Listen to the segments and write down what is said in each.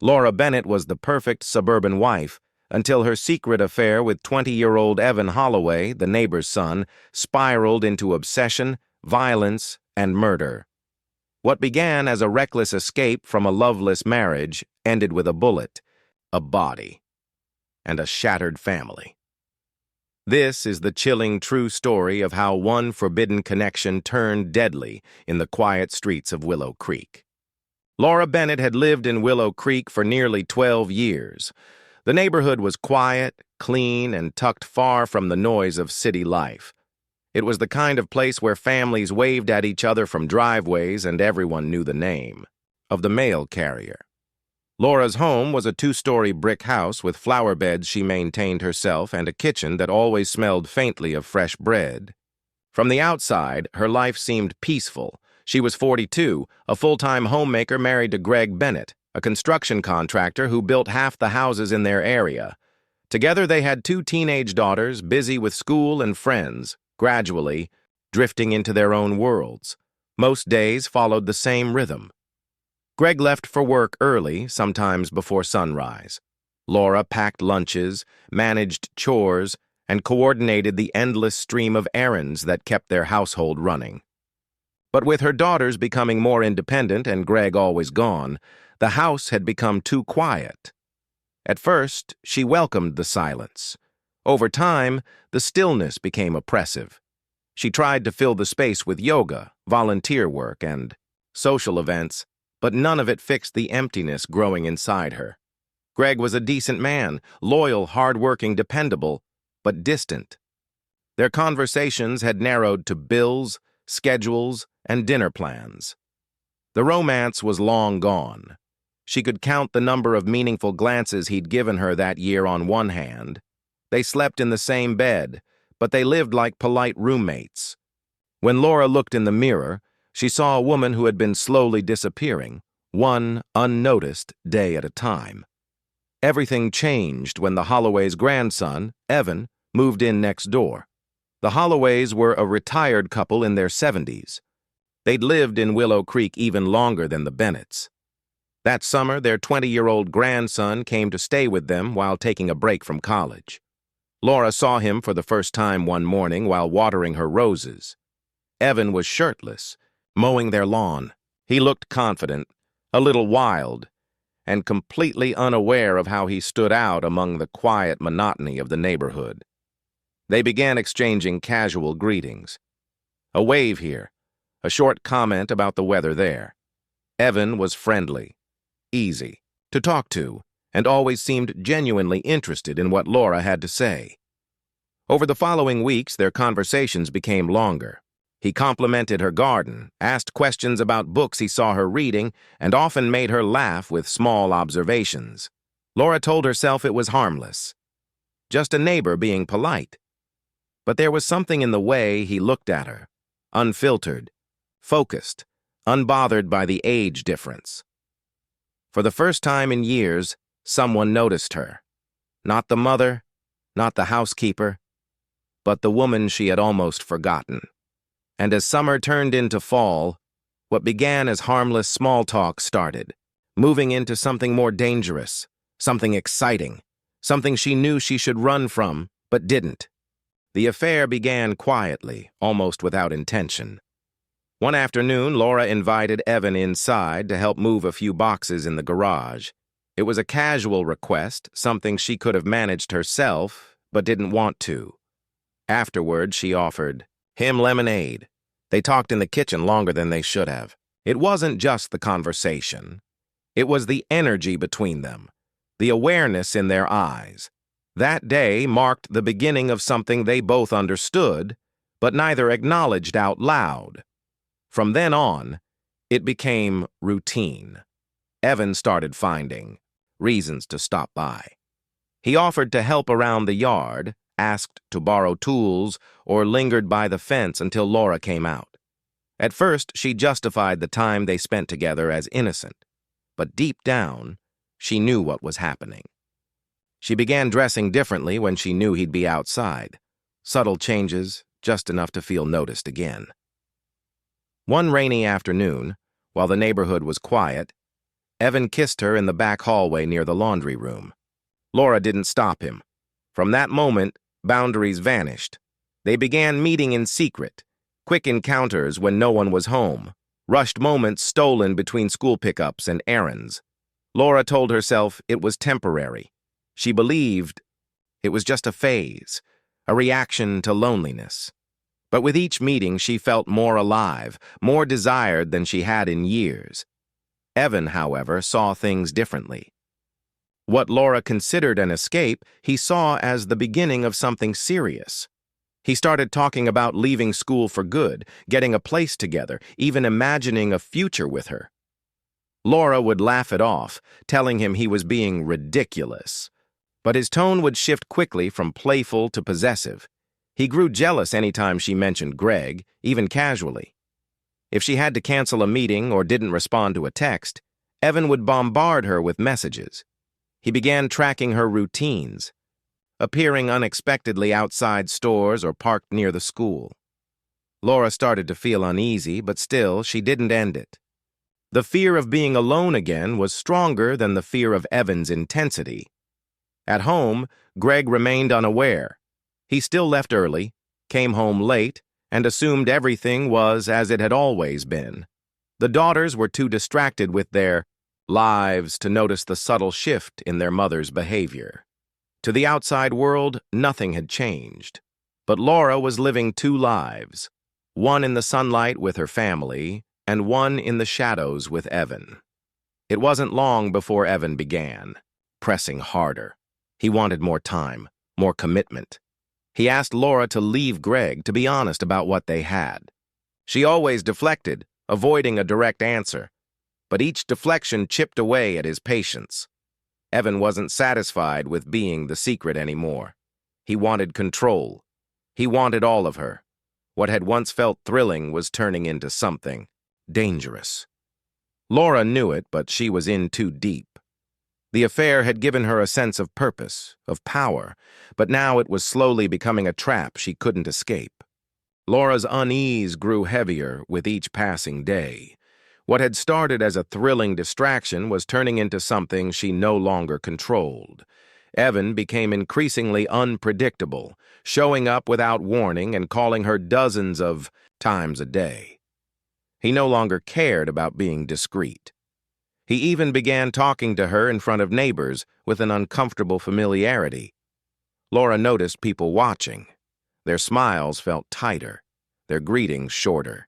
Laura Bennett was the perfect suburban wife until her secret affair with 20-year-old Evan Holloway, the neighbor's son, spiraled into obsession, violence, and murder. What began as a reckless escape from a loveless marriage ended with a bullet, a body, and a shattered family. This is the chilling true story of how one forbidden connection turned deadly in the quiet streets of Willow Creek. Laura Bennett had lived in Willow Creek for nearly 12 years. The neighborhood was quiet, clean, and tucked far from the noise of city life. It was the kind of place where families waved at each other from driveways and everyone knew the name of the mail carrier. Laura's home was a 2-story brick house with flower beds she maintained herself and a kitchen that always smelled faintly of fresh bread. From the outside, her life seemed peaceful. She was 42, a full-time homemaker married to Greg Bennett, a construction contractor who built half the houses in their area. Together they had 2 teenage daughters, busy with school and friends, gradually drifting into their own worlds. Most days followed the same rhythm. Greg left for work early, sometimes before sunrise. Laura packed lunches, managed chores, and coordinated the endless stream of errands that kept their household running. But with her daughters becoming more independent and Greg always gone, the house had become too quiet. At first, she welcomed the silence. Over time, the stillness became oppressive. She tried to fill the space with yoga, volunteer work, and social events, but none of it fixed the emptiness growing inside her. Greg was a decent man, loyal, hard-working, dependable, but distant. Their conversations had narrowed to bills, schedules, and dinner plans. The romance was long gone. She could count the number of meaningful glances he'd given her that year on one hand. They slept in the same bed, but they lived like polite roommates. When Laura looked in the mirror, she saw a woman who had been slowly disappearing, one unnoticed day at a time. Everything changed when the Holloway's grandson, Evan, moved in next door. The Holloways were a retired couple in their 70s. They'd lived in Willow Creek even longer than the Bennetts. That summer, their 20-year-old grandson came to stay with them while taking a break from college. Laura saw him for the first time one morning while watering her roses. Evan was shirtless, mowing their lawn. He looked confident, a little wild, and completely unaware of how he stood out among the quiet monotony of the neighborhood. They began exchanging casual greetings. A wave here, a short comment about the weather there. Evan was friendly, easy to talk to, and always seemed genuinely interested in what Laura had to say. Over the following weeks, their conversations became longer. He complimented her garden, asked questions about books he saw her reading, and often made her laugh with small observations. Laura told herself it was harmless, just a neighbor being polite. But there was something in the way he looked at her, unfiltered, focused, unbothered by the age difference. For the first time in years, someone noticed her. Not the mother, not the housekeeper, but the woman she had almost forgotten. And as summer turned into fall, what began as harmless small talk started, moving into something more dangerous, something exciting, something she knew she should run from, but didn't. The affair began quietly, almost without intention. One afternoon, Laura invited Evan inside to help move a few boxes in the garage. It was a casual request, something she could have managed herself, but didn't want to. Afterward, she offered him lemonade. They talked in the kitchen longer than they should have. It wasn't just the conversation. It was the energy between them, the awareness in their eyes. That day marked the beginning of something they both understood, but neither acknowledged out loud. From then on, it became routine. Evan started finding reasons to stop by. He offered to help around the yard, asked to borrow tools, or lingered by the fence until Laura came out. At first, she justified the time they spent together as innocent, but deep down, she knew what was happening. She began dressing differently when she knew he'd be outside. Subtle changes, just enough to feel noticed again. One rainy afternoon, while the neighborhood was quiet, Evan kissed her in the back hallway near the laundry room. Laura didn't stop him. From that moment, boundaries vanished. They began meeting in secret, quick encounters when no one was home, rushed moments stolen between school pickups and errands. Laura told herself it was temporary. She believed it was just a phase, a reaction to loneliness. But with each meeting, she felt more alive, more desired than she had in years. Evan, however, saw things differently. What Laura considered an escape, he saw as the beginning of something serious. He started talking about leaving school for good, getting a place together, even imagining a future with her. Laura would laugh it off, telling him he was being ridiculous. But his tone would shift quickly from playful to possessive. He grew jealous anytime she mentioned Greg, even casually. If she had to cancel a meeting or didn't respond to a text, Evan would bombard her with messages. He began tracking her routines, appearing unexpectedly outside stores or parked near the school. Laura started to feel uneasy, but still, she didn't end it. The fear of being alone again was stronger than the fear of Evan's intensity. At home, Greg remained unaware. He still left early, came home late, and assumed everything was as it had always been. The daughters were too distracted with their lives to notice the subtle shift in their mother's behavior. To the outside world, nothing had changed. But Laura was living two lives, one in the sunlight with her family, and one in the shadows with Evan. It wasn't long before Evan began, pressing harder. He wanted more time, more commitment. He asked Laura to leave Greg, to be honest about what they had. She always deflected, avoiding a direct answer, but each deflection chipped away at his patience. Evan wasn't satisfied with being the secret anymore. He wanted control. He wanted all of her. What had once felt thrilling was turning into something dangerous. Laura knew it, but she was in too deep. The affair had given her a sense of purpose, of power, but now it was slowly becoming a trap she couldn't escape. Laura's unease grew heavier with each passing day. What had started as a thrilling distraction was turning into something she no longer controlled. Evan became increasingly unpredictable, showing up without warning and calling her dozens of times a day. He no longer cared about being discreet. He even began talking to her in front of neighbors with an uncomfortable familiarity. Laura noticed people watching. Their smiles felt tighter, their greetings shorter.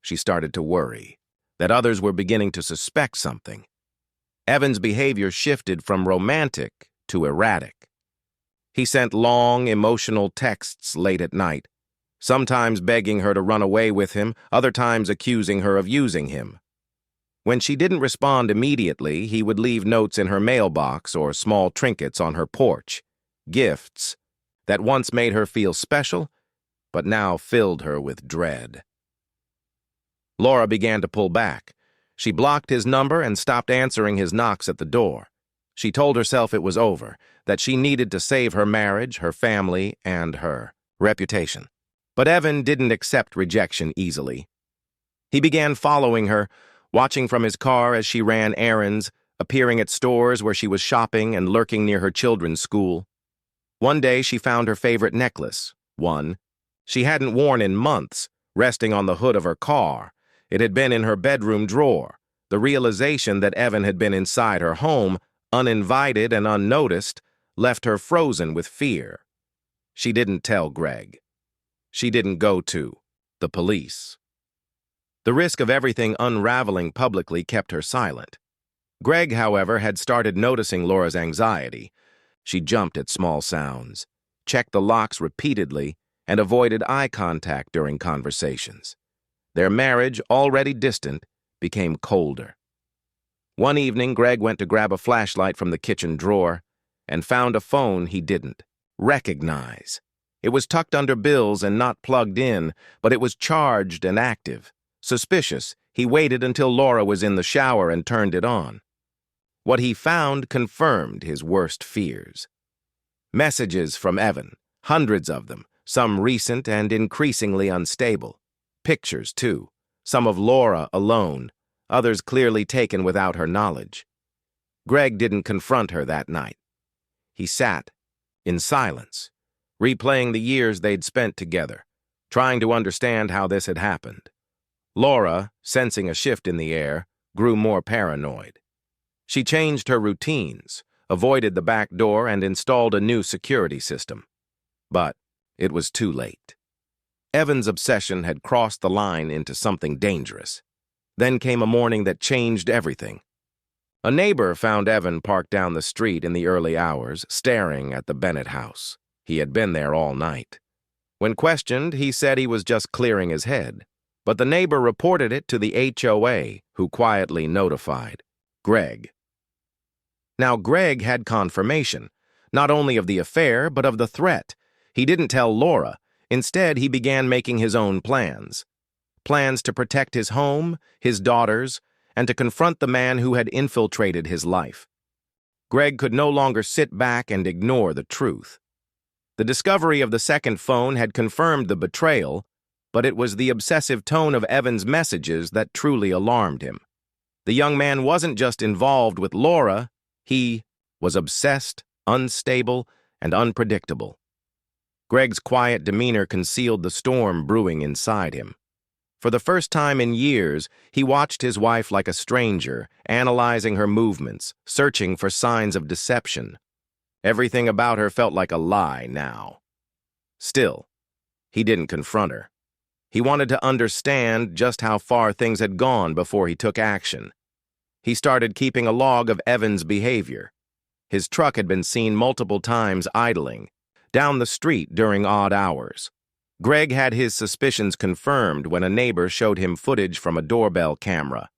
She started to worry that others were beginning to suspect something. Evan's behavior shifted from romantic to erratic. He sent long, emotional texts late at night, sometimes begging her to run away with him, other times accusing her of using him. When she didn't respond immediately, he would leave notes in her mailbox or small trinkets on her porch, gifts that once made her feel special, but now filled her with dread. Laura began to pull back. She blocked his number and stopped answering his knocks at the door. She told herself it was over, that she needed to save her marriage, her family, and her reputation. But Evan didn't accept rejection easily. He began following her, watching from his car as she ran errands, appearing at stores where she was shopping and lurking near her children's school. One day she found her favorite necklace, one she hadn't worn in months, resting on the hood of her car. It had been in her bedroom drawer. The realization that Evan had been inside her home, uninvited and unnoticed, left her frozen with fear. She didn't tell Greg. She didn't go to the police. The risk of everything unraveling publicly kept her silent. Greg, however, had started noticing Laura's anxiety. She jumped at small sounds, checked the locks repeatedly, and avoided eye contact during conversations. Their marriage, already distant, became colder. One evening, Greg went to grab a flashlight from the kitchen drawer and found a phone he didn't recognize. It was tucked under bills and not plugged in, but it was charged and active. Suspicious, he waited until Laura was in the shower and turned it on. What he found confirmed his worst fears. Messages from Evan, hundreds of them, some recent and increasingly unstable. Pictures, too, some of Laura alone, others clearly taken without her knowledge. Greg didn't confront her that night. He sat, in silence, replaying the years they'd spent together, trying to understand how this had happened. Laura, sensing a shift in the air, grew more paranoid. She changed her routines, avoided the back door, and installed a new security system. But it was too late. Evan's obsession had crossed the line into something dangerous. Then came a morning that changed everything. A neighbor found Evan parked down the street in the early hours, staring at the Bennett house. He had been there all night. When questioned, he said he was just clearing his head. But the neighbor reported it to the HOA, who quietly notified Greg. Now, Greg had confirmation, not only of the affair, but of the threat. He didn't tell Laura. Instead, he began making his own plans. Plans to protect his home, his daughters, and to confront the man who had infiltrated his life. Greg could no longer sit back and ignore the truth. The discovery of the second phone had confirmed the betrayal, but it was the obsessive tone of Evan's messages that truly alarmed him. The young man wasn't just involved with Laura, he was obsessed, unstable, and unpredictable. Greg's quiet demeanor concealed the storm brewing inside him. For the first time in years, he watched his wife like a stranger, analyzing her movements, searching for signs of deception. Everything about her felt like a lie now. Still, he didn't confront her. He wanted to understand just how far things had gone before he took action. He started keeping a log of Evan's behavior. His truck had been seen multiple times idling, down the street during odd hours. Greg had his suspicions confirmed when a neighbor showed him footage from a doorbell camera.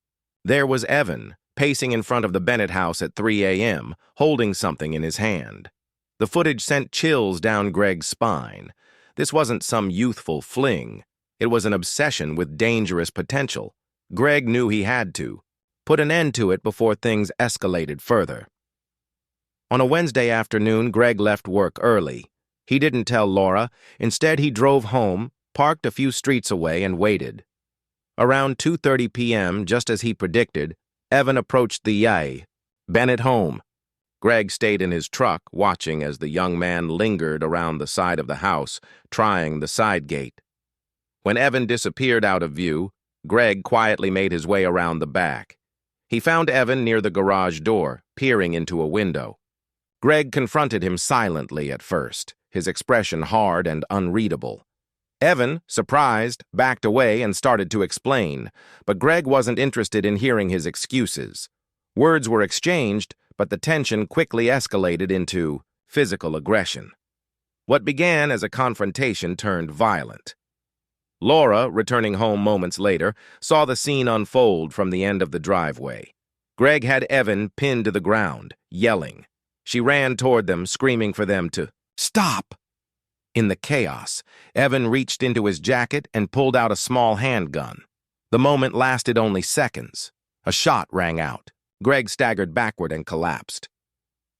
There was Evan, pacing in front of the Bennett house at 3 a.m., holding something in his hand. The footage sent chills down Greg's spine. This wasn't some youthful fling. It was an obsession with dangerous potential. Greg knew he had to put an end to it before things escalated further. On a Wednesday afternoon, Greg left work early. He didn't tell Laura. Instead, he drove home, parked a few streets away, and waited. Around 2:30 p.m., just as he predicted, Evan approached the Bennett home. Greg stayed in his truck, watching as the young man lingered around the side of the house, trying the side gate. When Evan disappeared out of view, Greg quietly made his way around the back. He found Evan near the garage door, peering into a window. Greg confronted him silently at first, his expression hard and unreadable. Evan, surprised, backed away and started to explain, but Greg wasn't interested in hearing his excuses. Words were exchanged, but the tension quickly escalated into physical aggression. What began as a confrontation turned violent. Laura, returning home moments later, saw the scene unfold from the end of the driveway. Greg had Evan pinned to the ground, yelling. She ran toward them, screaming for them to stop. In the chaos, Evan reached into his jacket and pulled out a small handgun. The moment lasted only seconds. A shot rang out. Greg staggered backward and collapsed.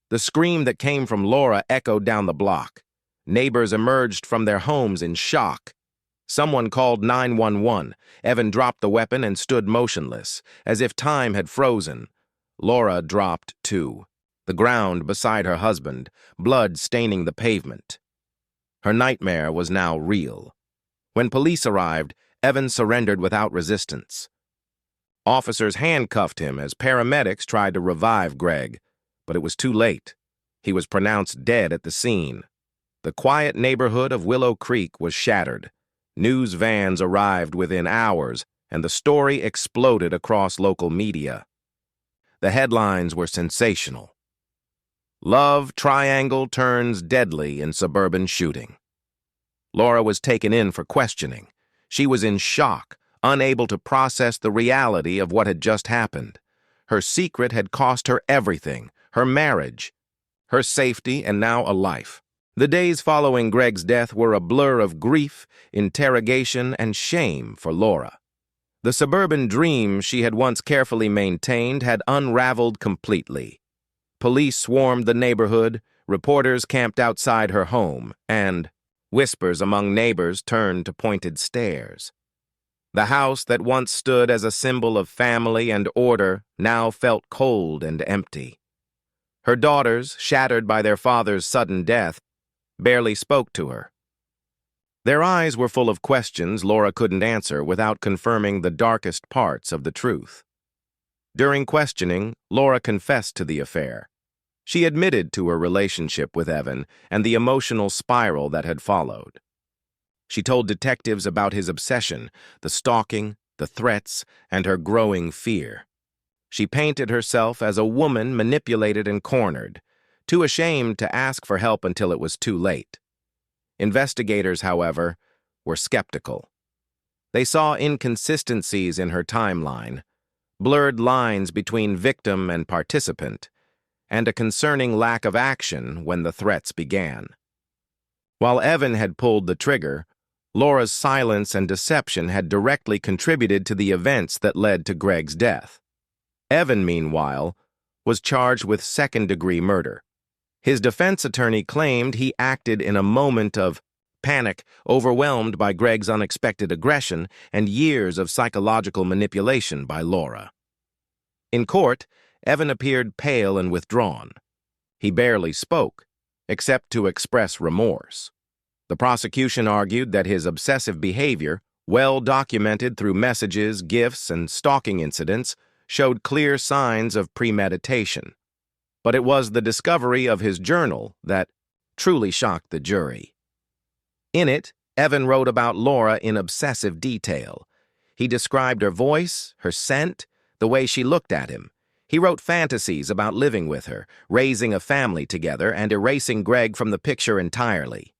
The scream that came from Laura echoed down the block. Neighbors emerged from their homes in shock. Someone called 911. Evan dropped the weapon and stood motionless, as if time had frozen. Laura dropped too, the ground beside her husband, blood staining the pavement. Her nightmare was now real. When police arrived, Evan surrendered without resistance. Officers handcuffed him as paramedics tried to revive Greg, but it was too late. He was pronounced dead at the scene. The quiet neighborhood of Willow Creek was shattered. News vans arrived within hours, and the story exploded across local media. The headlines were sensational. Love triangle turns deadly in suburban shooting. Laura was taken in for questioning. She was in shock, unable to process the reality of what had just happened. Her secret had cost her everything, her marriage, her safety, and now a life. The days following Greg's death were a blur of grief, interrogation, and shame for Laura. The suburban dream she had once carefully maintained had unraveled completely. Police swarmed the neighborhood, reporters camped outside her home, and whispers among neighbors turned to pointed stares. The house that once stood as a symbol of family and order now felt cold and empty. Her daughters, shattered by their father's sudden death, barely spoke to her. Their eyes were full of questions Laura couldn't answer without confirming the darkest parts of the truth. During questioning, Laura confessed to the affair. She admitted to her relationship with Evan and the emotional spiral that had followed. She told detectives about his obsession, the stalking, the threats, and her growing fear. She painted herself as a woman manipulated and cornered, too ashamed to ask for help until it was too late. Investigators, however, were skeptical. They saw inconsistencies in her timeline, blurred lines between victim and participant, and a concerning lack of action when the threats began. While Evan had pulled the trigger, Laura's silence and deception had directly contributed to the events that led to Greg's death. Evan, meanwhile, was charged with second-degree murder. His defense attorney claimed he acted in a moment of panic, overwhelmed by Greg's unexpected aggression and years of psychological manipulation by Laura. In court, Evan appeared pale and withdrawn. He barely spoke, except to express remorse. The prosecution argued that his obsessive behavior, well documented through messages, gifts, and stalking incidents, showed clear signs of premeditation. But it was the discovery of his journal that truly shocked the jury. In it, Evan wrote about Laura in obsessive detail. He described her voice, her scent, the way she looked at him. He wrote fantasies about living with her, raising a family together, and erasing Greg from the picture entirely.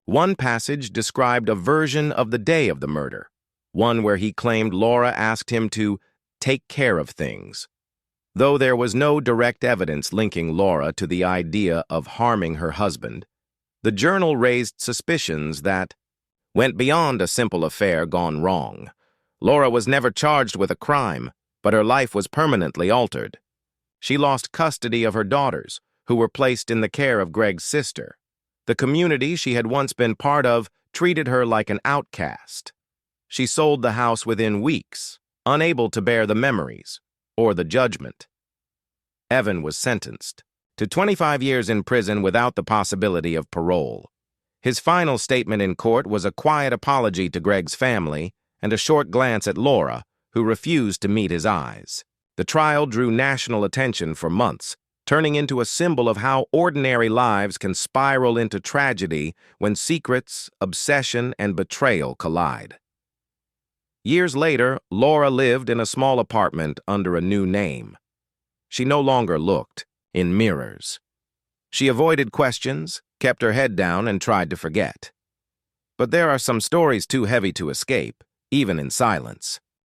One passage described a version of the day of the murder, one where he claimed Laura asked him to take care of things. Though there was no direct evidence linking Laura to the idea of harming her husband, the journal raised suspicions that went beyond a simple affair gone wrong. Laura was never charged with a crime, but her life was permanently altered. She lost custody of her daughters, who were placed in the care of Greg's sister. The community she had once been part of treated her like an outcast. She sold the house within weeks, unable to bear the memories or the judgment. Evan was sentenced to 25 years in prison without the possibility of parole. His final statement in court was a quiet apology to Greg's family and a short glance at Laura, who refused to meet his eyes. The trial drew national attention for months, turning into a symbol of how ordinary lives can spiral into tragedy when secrets, obsession, and betrayal collide. Years later, Laura lived in a small apartment under a new name. She no longer looked in mirrors. She avoided questions, kept her head down, and tried to forget. But there are some stories too heavy to escape, even in silence.